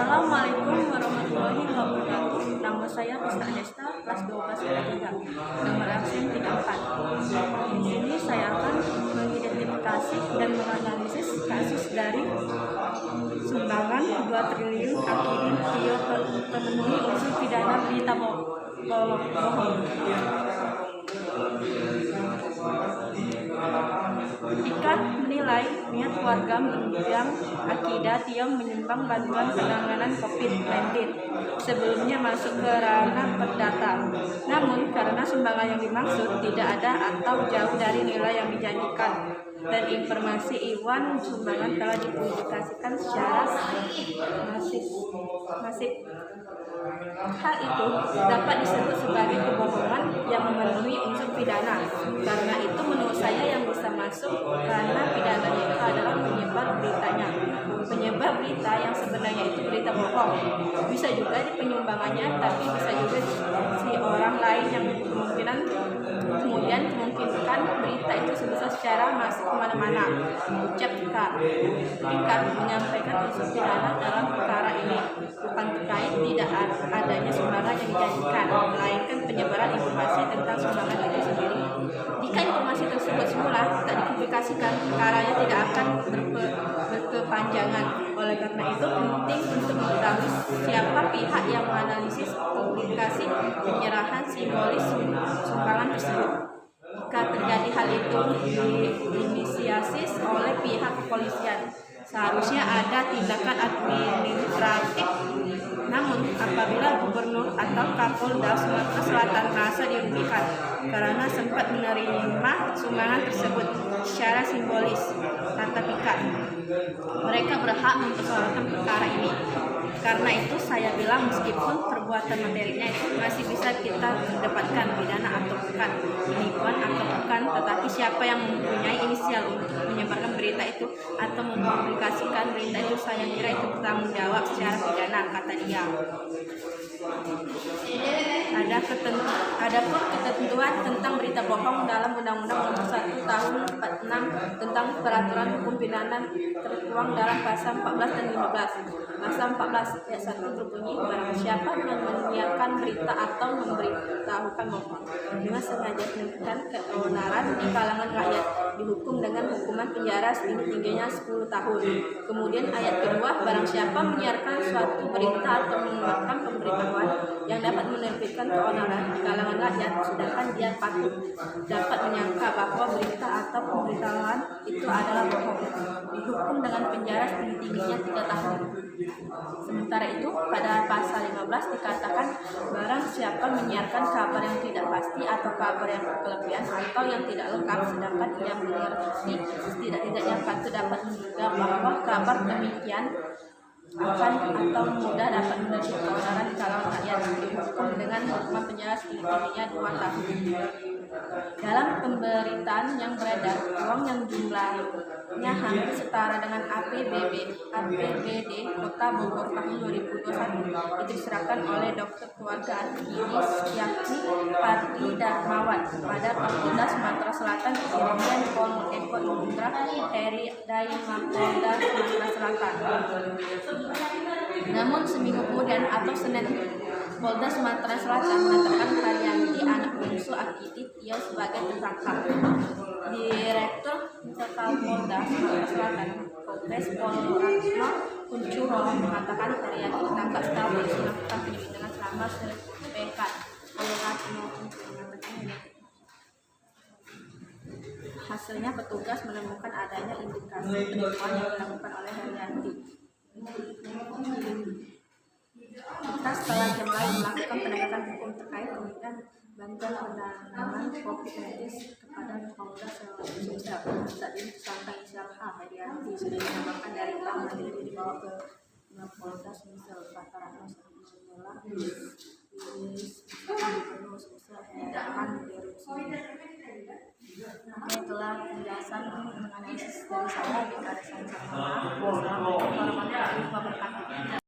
Assalamualaikum warahmatullahi wabarakatuh. Nama saya Rista Desta, kelas 12 3, nomor absen 34. Di sini saya akan mengidentifikasi dan menganalisis kasus dari sumbangan 2 triliun Akidin Tio terpenuhi unsur pidana berita bohong. Ikan menilai niat warga menunjang akidah Tio menyumbang bantuan penanganan COVID-19 sebelumnya masuk ke ranah perdata. Namun karena sumbangan yang dimaksud tidak ada atau jauh dari nilai yang dijanjikan dan informasi Iwan sumbangan telah dipublikasikan secara masif. Hal itu dapat disebut sebagai kebohongan yang memenuhi unsur pidana. Karena itu menurut saya yang bisa masuk karena pidananya itu adalah penyebar beritanya. Penyebar berita yang sebenarnya itu berita bohong. Bisa juga di penyumbangannya, tapi bisa juga si orang lain yang kemungkinan memungkinkan berita itu sebesar secara masuk kemana-mana. Ucap Ikan menyampaikan unsur pidana dalam perkara ini bukan terkait tidak adanya sumbangan yang dijanjikan, melainkan penyebaran informasi tentang sumbangan itu sendiri. Jika informasi tersebut semula tak dipublikasikan, perkaranya tidak akan berkepanjangan. Oleh karena itu penting untuk mengetahui siapa pihak yang menganalisis publikasi penyerahan simbolis sumbangan tersebut. Jika terjadi hal itu diinisiasi oleh pihak kepolisian, seharusnya ada tindakan administratif. Namun apabila gubernur atau Kapolda Sumatera Selatan merasa dirugikan karena sempat menerima sumbangan tersebut secara simbolis, kata Pika, mereka berhak mempersoalkan perkara ini. Karena itu saya bilang meskipun perbuatan materinya itu masih bisa kita dapatkan pidana atau bukan, penipuan atau bukan, tetapi siapa yang mempunyai inisial untuk menyebarkan berita itu atau mempublikasikan berita itu, saya kira itu bertanggung jawab secara pidana, kata dia. Adapun ketentuan tentang berita bohong dalam Undang-Undang Nomor 1 Tahun 46 tentang Peraturan Hukum Pidana tertuang dalam pasal 14 dan 15. Pasal 14 ayat 1 berbunyi, barang siapa dengan menyiarkan berita atau memberitahukan bohong dengan sengaja menimbulkan keonaran di kalangan rakyat dihukum dengan hukuman penjara setinggi-tingginya 10 tahun. Kemudian ayat kedua, barang siapa menyiarkan suatu berita atau mengeluarkan pemberitahuan yang dapat menerbitkan keonaran di kalangan rakyat, sedangkan dia patut dapat menyangka bahwa berita atau pemberitahuan itu adalah bohong, dihukum dengan penjara setinggi-tingginya 3 tahun. Sementara itu pada pasal 15 dikatakan barang siapa menyiarkan kabar yang tidak pasti atau kabar yang berkelebihan atau yang tidak lengkap, sedangkan ia mengerti setidak-tidaknya patut dapat menduga bahwa kabar demikian akan atau mudah dapat menerbitkan keonaran di kalangan rakyat, dihukum dengan hukuman penjara setinggi-tingginya 2 tahun. Dalam pemberitaan yang beredar, uang yang jumlahnya hampir setara dengan APBD Kota Bogor tahun 2021 itu diserahkan oleh Dokter Keluarga Akidis yakni Parti Darmawan pada Kapolda Sumatera Selatan, Irjen Pol Eko Indra Heri dari Mapolda Sumatera Selatan. Namun seminggu kemudian atau Senin, Polda Sumatera Selatan menetapkan Haryanti anak bungsu Akidit ia sebagai tersangka. Direktur Polda Sumatera Selatan Kombes Pol Ratno Kuncoro mengatakan Haryanti ditangkap setelah polisi melakukan penyelidikan selama sepekan. Pol Ratno mengatakan hasilnya petugas menemukan adanya indikasi penipuan yang dilakukan oleh Haryanti. Kita setelah jam lain melakukan penegakan hukum terkait pemberian bantuan penanganan COVID-19 kepada Polda Sumsel. Saat ini tersangka inisial H. Haryanti sudah diamankan dari Bank Mandiri dibawa ke Polda Sumsel. Kata Ratno setelah Gubernur Sumsel Herman Derusi. Setelah penjelasan menganalisis dari saya, Assalamualaikum warahmatullahi wabarakatuh.